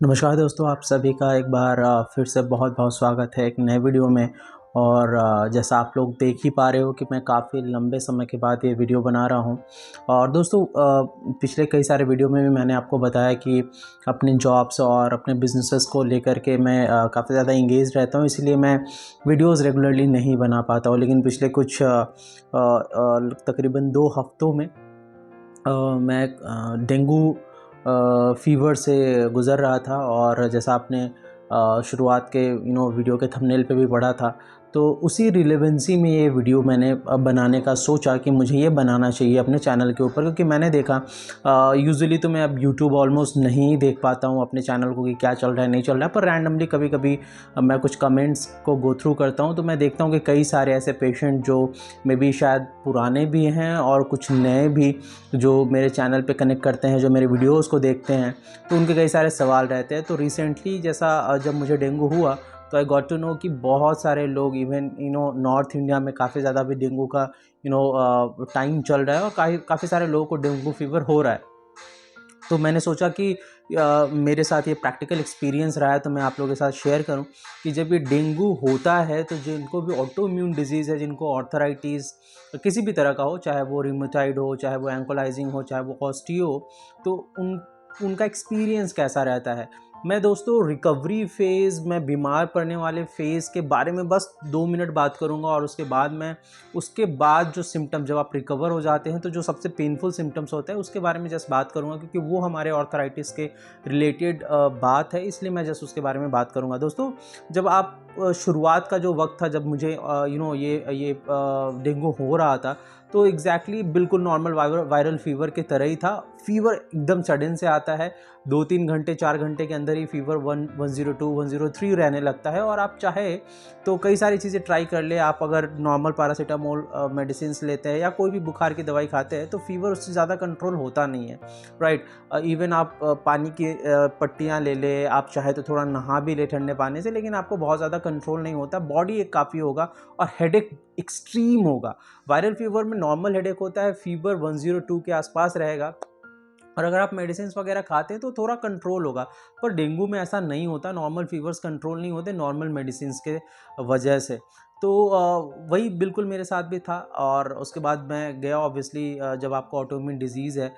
नमस्कार दोस्तों, आप सभी का एक बार फिर से बहुत बहुत स्वागत है एक नए वीडियो में। और जैसा आप लोग देख ही पा रहे हो कि मैं काफ़ी लंबे समय के बाद ये वीडियो बना रहा हूँ। और दोस्तों, पिछले कई सारे वीडियो में भी मैंने आपको बताया कि अपने जॉब्स और अपने बिजनेसेस को लेकर के मैं काफ़ी ज़्यादा इंगेज रहता हूँ, इसलिए मैं वीडियोस रेगुलरली नहीं बना पाता हूँ। लेकिन पिछले कुछ तकरीबन 2 हफ्तों में मैं डेंगू फ़ीवर से गुज़र रहा था। और जैसा आपने शुरुआत के वीडियो के थंबनेल पे भी पढ़ा था, तो उसी रिलेवेंसी में ये वीडियो मैंने बनाने का सोचा कि मुझे ये बनाना चाहिए अपने चैनल के ऊपर। क्योंकि मैंने देखा यूजुअली तो मैं अब यूट्यूब ऑलमोस्ट नहीं देख पाता हूँ अपने चैनल को कि क्या चल रहा है नहीं चल रहा है, पर रैंडमली कभी कभी मैं कुछ कमेंट्स को गो थ्रू करता हूँ तो मैं देखता हूँ कि कई सारे ऐसे पेशेंट जो मे बी शायद पुराने भी हैं और कुछ नए भी जो मेरे चैनल पे कनेक्ट करते हैं, जो मेरे वीडियोस को देखते हैं, तो उनके कई सारे सवाल रहते हैं। तो रिसेंटली जैसा जब मुझे डेंगू हुआ तो आई गॉट टू नो कि बहुत सारे लोग इवन नॉर्थ इंडिया में काफ़ी ज़्यादा भी डेंगू का टाइम चल रहा है और काफ़ी सारे लोगों को डेंगू फीवर हो रहा है। तो मैंने सोचा कि मेरे साथ ये प्रैक्टिकल एक्सपीरियंस रहा है तो मैं आप लोगों के साथ शेयर करूं कि जब ये डेंगू होता है तो जिनको भी ऑटो इम्यून डिजीज़ है, जिनको ऑर्थराइटिस किसी भी तरह का हो, चाहे वो रिमेटॉइड हो, चाहे वो एंकोलाइजिंग हो, चाहे वो ऑस्टियो हो, तो उनका एक्सपीरियंस कैसा रहता है। मैं दोस्तों रिकवरी फेज़ में बीमार पड़ने वाले फेज़ के बारे में बस 2 मिनट बात करूंगा और उसके बाद जो सिम्टम, जब आप रिकवर हो जाते हैं तो जो सबसे पेनफुल सिम्टम्स होते हैं उसके बारे में जस्ट बात करूंगा, क्योंकि वो हमारे ऑर्थराइटिस के रिलेटेड बात है, इसलिए मैं जस्ट उसके बारे में बात करूंगा। दोस्तों, जब आप शुरुआत का जो वक्त था, जब मुझे ये डेंगू हो रहा था, तो एग्जैक्टली बिल्कुल नॉर्मल वायरल फीवर के तरह ही था। फीवर एकदम सडन से आता है, 2-3 घंटे 4 घंटे के अंदर ही फीवर 102 103 रहने लगता है। और आप चाहे तो कई सारी चीज़ें ट्राई कर ले। आप अगर नॉर्मल पैरासीटामोल मेडिसिन लेते हैं या कोई भी बुखार की दवाई खाते हैं तो फीवर उससे ज़्यादा कंट्रोल होता नहीं है, राइट। इवन आप पानी की पट्टियाँ ले ले, आप चाहे तो थोड़ा नहा भी ले ठंडे पानी से, लेकिन आपको बहुत ज़्यादा कंट्रोल नहीं होता। बॉडी एक काफ़ी होगा और हेडेक एक्सट्रीम होगा। वायरल फीवर में नॉर्मल हेडेक होता है, फीवर 102 के आसपास रहेगा, और अगर आप मेडिसिन वगैरह खाते हैं तो थोड़ा कंट्रोल होगा। पर डेंगू में ऐसा नहीं होता, नॉर्मल फीवर्स कंट्रोल नहीं होते नॉर्मल मेडिसिन के वजह से। तो वही बिल्कुल मेरे साथ भी था। और उसके बाद मैं गया, ऑब्वियसली जब आपको ऑटोइम्यून डिजीज़ है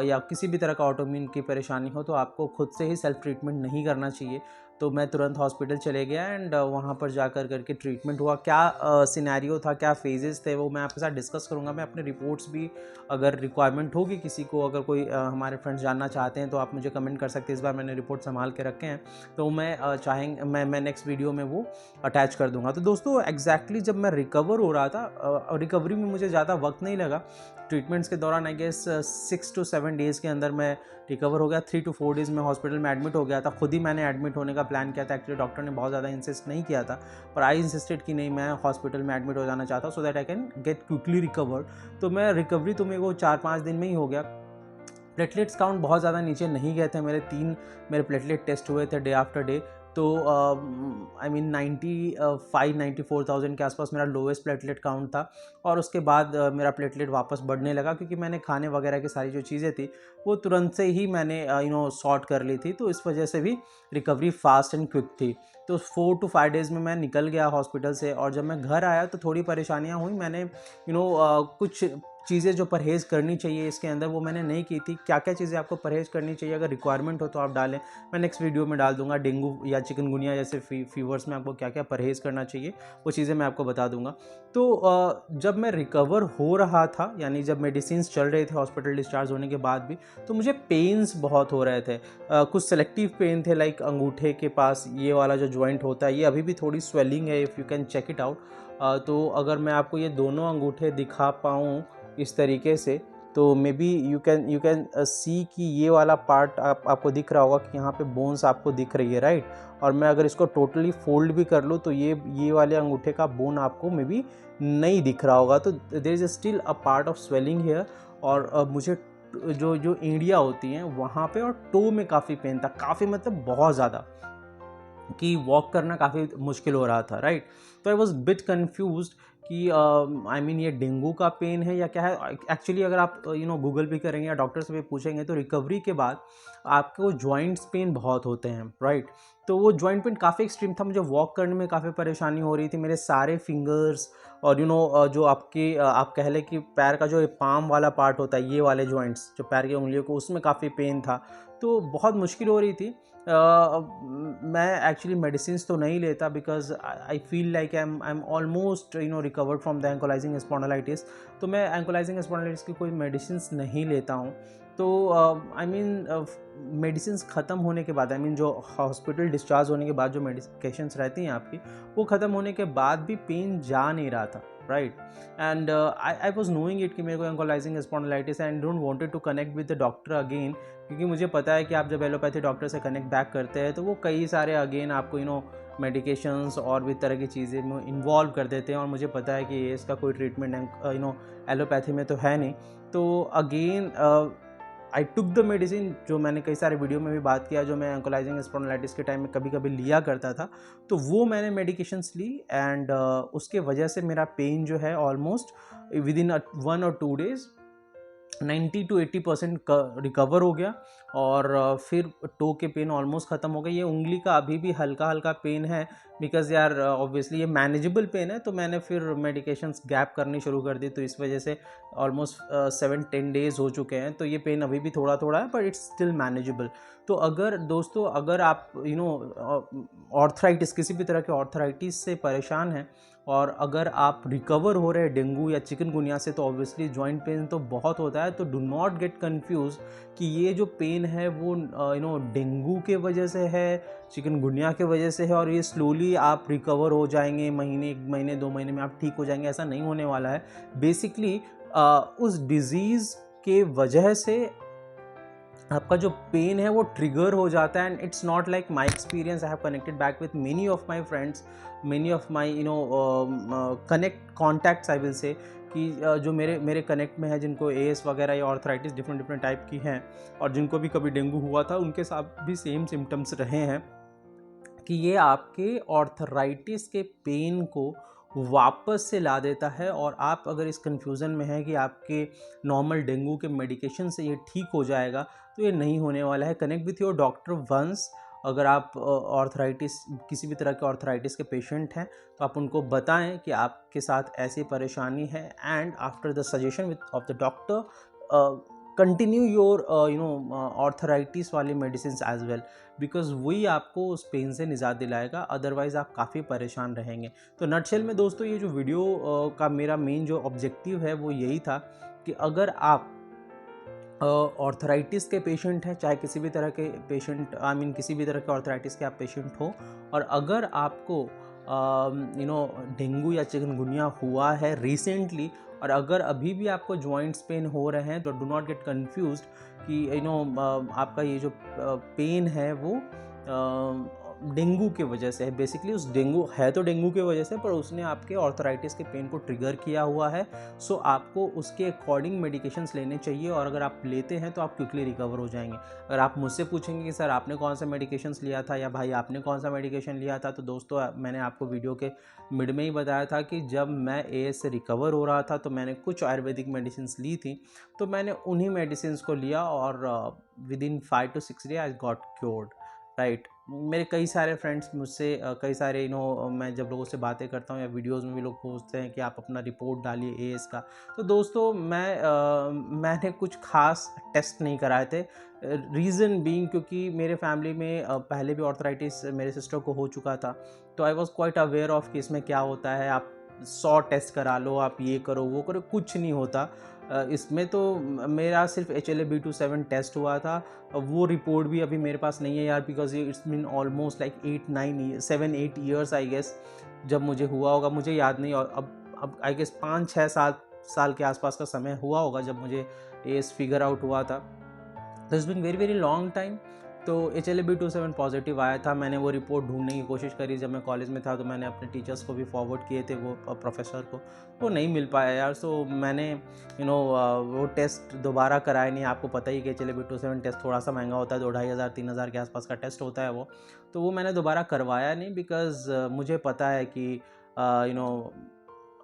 या किसी भी तरह का ऑटोइम्यून की परेशानी हो तो आपको खुद से ही सेल्फ ट्रीटमेंट नहीं करना चाहिए। तो मैं तुरंत हॉस्पिटल चले गया एंड वहाँ पर जा करके ट्रीटमेंट हुआ। क्या सिनेरियो था, क्या फेजेस थे, वो मैं आपके साथ डिस्कस करूँगा। मैं अपने रिपोर्ट्स भी, अगर रिक्वायरमेंट होगी किसी को, अगर कोई हमारे फ्रेंड्स जानना चाहते हैं तो आप मुझे कमेंट कर सकते हैं। इस बार मैंने रिपोर्ट संभाल के रखे हैं, तो मैं नेक्स्ट वीडियो में वो अटैच कर दूंगा। तो दोस्तों, एग्जैक्टली जब मैं रिकवर हो रहा था, रिकवरी में मुझे ज़्यादा वक्त नहीं लगा। ट्रीटमेंट्स के दौरान आई गेस 6 to 7 डेज़ के अंदर मैं रिकवर हो गया। 3 to 4 डेज़ में हॉस्पिटल में एडमिट हो गया था। खुद ही मैंने एडमिट होने का प्लान किया था। एक्चुअली डॉक्टर ने बहुत ज़्यादा इंसिस्ट नहीं किया था, पर आई इंसिस्टेड कि नहीं, मैं हॉस्पिटल में एडमिट हो जाना चाहता हूँ so that I can get quickly recovered. तो मैं रिकवरी तो मेरे को 4-5 दिन में ही हो गया। प्लेटलेट्स काउंट बहुत ज़्यादा नीचे नहीं गए थे मेरे। 3 मेरे प्लेटलेट टेस्ट हुए थे डे आफ्टर डे। तो आई मीन 94,000 के आसपास मेरा लोवेस्ट प्लेटलेट काउंट था। और उसके बाद मेरा प्लेटलेट वापस बढ़ने लगा, क्योंकि मैंने खाने वगैरह की सारी जो चीज़ें थी वो तुरंत से ही मैंने सॉर्ट कर ली थी, तो इस वजह से भी रिकवरी फास्ट एंड क्विक थी। तो 4 to 5 डेज़ में मैं निकल गया हॉस्पिटल से। और जब मैं घर आया तो थोड़ी परेशानियाँ हुई। मैंने कुछ चीज़ें जो परहेज़ करनी चाहिए इसके अंदर, वो मैंने नहीं की थी। क्या क्या चीज़ें आपको परहेज़ करनी चाहिए, अगर रिक्वायरमेंट हो तो आप डालें, मैं नेक्स्ट वीडियो में डाल दूंगा। डेंगू या चिकनगुनिया जैसे फीवर्स में आपको क्या क्या परहेज़ करना चाहिए, वो चीज़ें मैं आपको बता दूंगा। तो जब मैं रिकवर हो रहा था, यानी जब मेडिसिन चल रहे थे हॉस्पिटल डिस्चार्ज होने के बाद भी, तो मुझे पेन्स बहुत हो रहे थे। कुछ सेलेक्टिव पेन थे, लाइक अंगूठे के पास ये वाला जो जॉइंट होता है, ये अभी भी थोड़ी स्वेलिंग है, if you can check it out. तो अगर मैं आपको ये दोनों अंगूठे दिखा पाऊँ इस तरीके से, तो may be you can see कि ये वाला पार्ट आपको दिख रहा होगा कि यहाँ पे बोन्स आपको दिख रही है, राइट। और मैं अगर इसको टोटली फोल्ड भी कर लूँ तो ये वाले अंगूठे का बोन आपको मे बी नहीं दिख रहा होगा। तो there is still a part of swelling here. और मुझे जो जो एड़ियाँ होती हैं वहाँ पे और टो में काफ़ी पेन था, काफ़ी मतलब बहुत ज़्यादा, कि वॉक करना काफ़ी मुश्किल हो रहा था, राइट। तो आई वॉज बिट कन्फ्यूज कि आई मीन ये डेंगू का पेन है या क्या है। एक्चुअली अगर आप गूगल भी करेंगे या डॉक्टर से भी पूछेंगे तो रिकवरी के बाद आपको जॉइंट्स पेन बहुत होते हैं, राइट। तो वो जॉइंट पेन काफ़ी एक्सट्रीम था, मुझे वॉक करने में काफ़ी परेशानी हो रही थी, मेरे सारे फिंगर्स और जो आपके आप कह लें कि पैर का जो पाम वाला पार्ट होता है, ये वाले जॉइंट्स जो पैर की उंगलियों को, उसमें काफ़ी पेन था, तो बहुत मुश्किल हो रही थी। मैं एक्चुअली मेडिसिन्स तो नहीं लेता because I feel like I am almost recovered from the ankylosing spondylitis. तो मैं एंकोलाइजिंग स्पॉन्डिलाइटिस की कोई मेडिसिन्स नहीं लेता हूँ। तो आई मीन मेडिसिन्स ख़त्म होने के बाद, आई मीन जो हॉस्पिटल डिस्चार्ज होने के बाद जो मेडिकेशंस रहती हैं आपकी, वो ख़त्म होने के बाद भी पेन जा नहीं रहा था, right. And I was knowing it कि मेरे को ankylosing spondylitis, and don't wanted to connect with the doctor again, क्योंकि मुझे पता है कि आप जब एलोपैथी डॉक्टर से कनेक्ट बैक करते हैं तो वो कई सारे अगेन आपको मेडिकेशंस और भी तरह की चीज़ें में इन्वॉल्व कर देते हैं, और मुझे पता है कि इसका कोई ट्रीटमेंट एलोपैथी में तो है नहीं। तो again I took the medicine, जो मैंने कई सारे वीडियो में भी बात किया, जो मैं एंकोलाइजिंग स्पॉन्डिलाइटिस के टाइम में कभी कभी लिया करता था, तो वो मैंने मेडिकेशंस ली, एंड उसके वजह से मेरा पेन जो है almost with in 1 or 2 days 90 to 80% recover हो गया। और फिर टो के पेन ऑलमोस्ट ख़त्म हो गया। ये उंगली का अभी भी हल्का हल्का पेन है, बिकॉज़ यार ऑब्वियसली ये मैनेजेबल पेन है, तो मैंने फिर मेडिकेशंस गैप करनी शुरू कर दी, तो इस वजह से ऑलमोस्ट 7-10 डेज़ हो चुके हैं, तो ये पेन अभी भी थोड़ा थोड़ा है, बट इट्स स्टिल मैनेजेबल। तो अगर दोस्तों, अगर आप ऑर्थराइटिस, किसी भी तरह के ऑर्थराइटिस से परेशान हैं, और अगर आप रिकवर हो रहे हैं डेंगू या चिकनगुनिया से, तो ऑब्वियसली जॉइंट पेन तो बहुत होता है। तो डू नॉट गेट कंफ्यूज कि ये जो पेन है वो डेंगू के वजह से है, चिकनगुनिया के वजह से है, और ये स्लोली आप रिकवर हो जाएंगे, महीने 1 महीने 2 महीने में आप ठीक हो जाएंगे, ऐसा नहीं होने वाला है। बेसिकली उस डिजीज़ के वजह से आपका जो पेन है वो ट्रिगर हो जाता है, and it's not like my experience. I have connected back with many of my friends, many of my connect contacts, I will say, कि जो मेरे मेरे कनेक्ट में है, जिनको एएस वगैरह या ऑर्थराइटिस डिफरेंट डिफरेंट टाइप की हैं, और जिनको भी कभी डेंगू हुआ था, उनके साथ भी सेम सिम्टम्स रहे हैं, कि ये आपके ऑर्थराइटिस के पेन को वापस से ला देता है। और आप अगर इस कन्फ्यूज़न में हैं कि आपके नॉर्मल डेंगू के मेडिकेशन से ये ठीक हो जाएगा, तो ये नहीं होने वाला है। Connect with your doctor once. अगर आप ऑर्थराइटिस, किसी भी तरह के ऑर्थराइटिस के पेशेंट हैं, तो आप उनको बताएं कि आपके साथ ऐसी परेशानी है, and after the suggestion width of the doctor continue your arthritis वाली मेडिसिन एज वेल, बिकॉज वही आपको उस पेन से निजात दिलाएगा, अदरवाइज़ आप काफ़ी परेशान रहेंगे। तो नटशेल में दोस्तों, ये जो वीडियो का मेरा मेन जो ऑब्जेक्टिव है वो यही था कि अगर आप ऑर्थराइटिस के पेशेंट हैं, चाहे किसी भी तरह के पेशेंट, आई मीन किसी भी तरह के ऑर्थराइटिस के आप पेशेंट हो, और अगर आपको डेंगू या चिकनगुनिया हुआ है रिसेंटली, और अगर अभी भी आपको जॉइंट्स पेन हो रहे हैं, तो डू नॉट गेट कंफ्यूज्ड कि आपका ये जो पेन है वो डेंगू के वजह से है। बेसिकली उस डेंगू है तो डेंगू के वजह से, पर उसने आपके ऑर्थराइटिस के पेन को ट्रिगर किया हुआ है। सो आपको उसके अकॉर्डिंग मेडिकेशंस लेने चाहिए, और अगर आप लेते हैं तो आप क्विकली रिकवर हो जाएंगे। अगर आप मुझसे पूछेंगे कि सर आपने कौन सा मेडिकेशंस लिया था, या भाई आपने कौन सा मेडिकेशन लिया था, तो दोस्तों मैंने आपको वीडियो के मिड में ही बताया था कि जब मैं एएस से रिकवर हो रहा था, तो मैंने कुछ आयुर्वेदिक मेडिसिन्स ली थी, तो मैंने उन्हीं मेडिसिन्स को लिया, और with in 5 to 6 days I got cured, right. मेरे कई सारे फ्रेंड्स मुझसे कई सारे मैं जब लोगों से बातें करता हूँ या वीडियोस में भी लोग पूछते हैं कि आप अपना रिपोर्ट डालिए एएस का, तो दोस्तों मैंने कुछ खास टेस्ट नहीं कराए थे। रीज़न बीइंग क्योंकि मेरे फैमिली में पहले भी ऑर्थराइटिस मेरे सिस्टर को हो चुका था, तो I was quite aware of कि इसमें क्या होता है। आप 100 टेस्ट करा लो, आप ये करो वो करो, कुछ नहीं होता। इसमें तो मेरा सिर्फ HLA-B27 टेस्ट हुआ था, वो रिपोर्ट भी अभी मेरे पास नहीं है यार, बिकॉज ये it's been almost like 7-8 years I guess जब मुझे हुआ होगा, मुझे याद नहीं। और अब आई गेस 5-6-7 साल के आसपास का समय हुआ होगा जब मुझे एस फिगर आउट हुआ था। तो it's been very very long time. तो HLA-B27 पॉजिटिव आया था। मैंने वो रिपोर्ट ढूंढने की कोशिश करी, जब मैं कॉलेज में था तो मैंने अपने टीचर्स को भी फॉरवर्ड किए थे, वो प्रोफेसर को, वो नहीं मिल पाया यार। सो मैंने वो टेस्ट दोबारा कराया नहीं। आपको पता ही कि HLA-B27 टेस्ट थोड़ा सा महंगा होता है, 2,500-3,000 के आसपास का टेस्ट होता है वो। तो वो मैंने दोबारा करवाया नहीं, बिकॉज मुझे पता है कि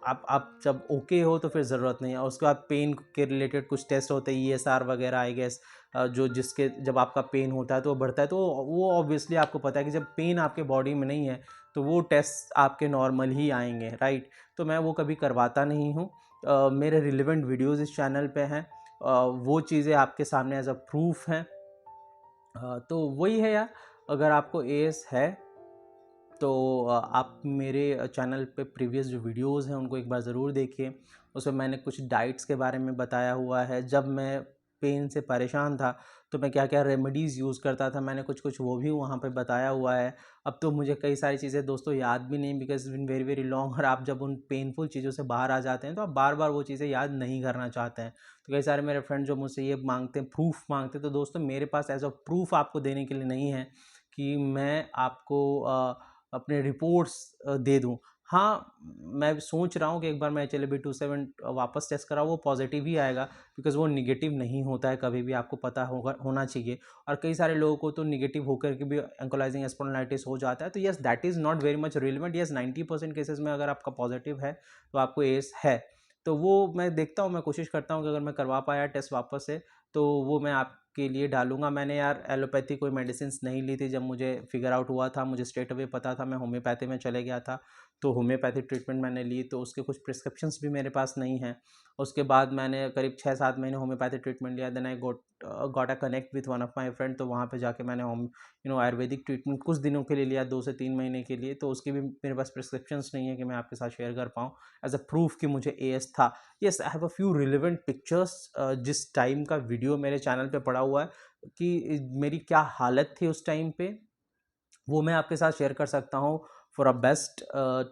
आप जब ओके हो तो फिर ज़रूरत नहीं है। उसके बाद पेन के रिलेटेड कुछ टेस्ट होते हैं, ESR वगैरह आई गेस, जो जिसके जब आपका पेन होता है तो वो बढ़ता है, तो वो ऑब्वियसली आपको पता है कि जब पेन आपके बॉडी में नहीं है तो वो टेस्ट आपके नॉर्मल ही आएंगे, राइट। तो मैं वो कभी करवाता नहीं हूँ। मेरे रिलेवेंट वीडियोज़ इस चैनल पे हैं, वो चीज़ें आपके सामने एज अ प्रूफ हैं। तो वही है यार, अगर आपको एएस है तो आप मेरे चैनल पे प्रीवियस जो वीडियोज़ हैं उनको एक बार ज़रूर देखिए। उसमें मैंने कुछ डाइट्स के बारे में बताया हुआ है। जब मैं पेन से परेशान था तो मैं क्या क्या रेमेडीज़ यूज़ करता था, मैंने कुछ कुछ वो भी वहाँ पे बताया हुआ है। अब तो मुझे कई सारी चीज़ें दोस्तों याद भी नहीं, because been very very long, और आप जब उन पेनफुल चीज़ों से बाहर आ जाते हैं तो आप बार बार वो चीज़ें याद नहीं करना चाहते हैं। तो कई सारे मेरे फ्रेंड जो मुझसे ये मांगते हैं, प्रूफ मांगते हैं, तो दोस्तों मेरे पास एज अ प्रूफ आपको देने के लिए नहीं है कि मैं आपको अपने रिपोर्ट्स दे दूँ। हाँ, मैं सोच रहा हूँ कि एक बार मैं HLA-B27 वापस टेस्ट कराऊँ, वो पॉजिटिव ही आएगा, बिकॉज़ वो नेगेटिव नहीं होता है कभी भी, आपको पता होगा, होना चाहिए। और कई सारे लोगों को तो नेगेटिव होकर के भी एंकोलाइजिंग स्पॉन्डिलाइटिस हो जाता है। तो yes, that is not very much relevant. Yes, 90% cases में अगर आपका पॉजिटिव है तो आपको एस है। तो वो मैं देखता हूँ, मैं कोशिश करता हूँ कि अगर मैं करवा पाया टेस्ट वापस से तो वो मैं आपके लिए डालूँगा। मैंने यार एलोपैथी कोई मेडिसिन्स नहीं ली थी जब मुझे फिगर आउट हुआ था, मुझे स्ट्रेट अवे पता था, मैं होम्योपैथी में चले गया था। तो होम्योपैथी ट्रीटमेंट मैंने ली, तो उसके कुछ प्रिस्क्रिप्शंस भी मेरे पास नहीं हैं। उसके बाद मैंने करीब 6-7 महीने होम्योपैथी ट्रीटमेंट लिया। Then I got a connect with one of my friend, तो वहाँ पे जाके मैंने आयुर्वेदिक ट्रीटमेंट कुछ दिनों के लिए लिया, 2 से 3 महीने के लिए। तो उसकी भी मेरे पास प्रिस्क्रिप्शंस नहीं है कि मैं आपके साथ शेयर कर पाऊँ एज़ अ प्रूफ कि मुझे एएस था। Yes, I have a few relevant pictures. जिस टाइम का वीडियो मेरे चैनल पे पड़ा हुआ है कि मेरी क्या हालत थी उस टाइम पे, वो मैं आपके साथ शेयर कर सकता हूँ, for a best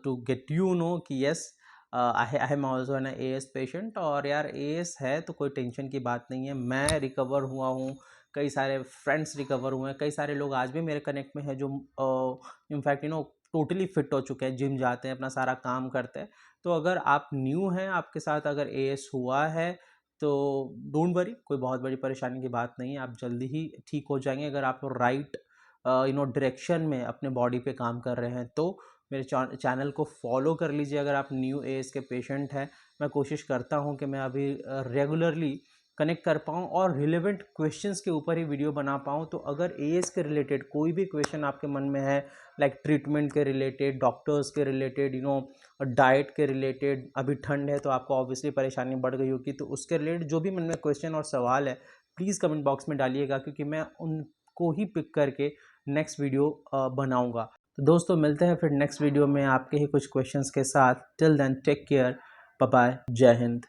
to get you know कि yes, I am also an AS patient. और यार एएस है तो कोई टेंशन की बात नहीं है, मैं रिकवर हुआ हूँ, कई सारे फ्रेंड्स रिकवर हुए हैं, कई सारे लोग आज भी मेरे कनेक्ट में हैं जो इनफैक्ट टोटली फिट हो चुके हैं, जिम जाते हैं, अपना सारा काम करते हैं। तो अगर आप न्यू हैं, आपके साथ अगर एएस हुआ है तो डोंट वरी, कोई बहुत बड़ी परेशानी की बात नहीं है, आप जल्दी ही ठीक हो जाएंगे अगर आप राइट डायरेक्शन में अपने बॉडी पे काम कर रहे हैं। तो मेरे चैनल को फॉलो कर लीजिए अगर आप न्यू एज के पेशेंट हैं। मैं कोशिश करता हूं कि मैं अभी रेगुलरली कनेक्ट कर पाऊँ और रिलेवेंट क्वेश्चंस के ऊपर ही वीडियो बना पाऊँ। तो अगर एज के रिलेटेड कोई भी क्वेश्चन आपके मन में है, लाइक ट्रीटमेंट के रिलेटेड, डॉक्टर्स के रिलेटेड, डाइट के रिलेटेड, अभी ठंड है तो आपको ऑब्वियसली परेशानी बढ़ गई होगी, तो उसके रिलेटेड जो भी मन में क्वेश्चन और सवाल है, प्लीज़ कमेंट बॉक्स में डालिएगा, क्योंकि मैं उनको ही पिक करके नेक्स्ट वीडियो बनाऊंगा। तो दोस्तों मिलते हैं फिर नेक्स्ट वीडियो में आपके ही कुछ क्वेश्चंस के साथ। Till then take care, bye bye, जय हिंद।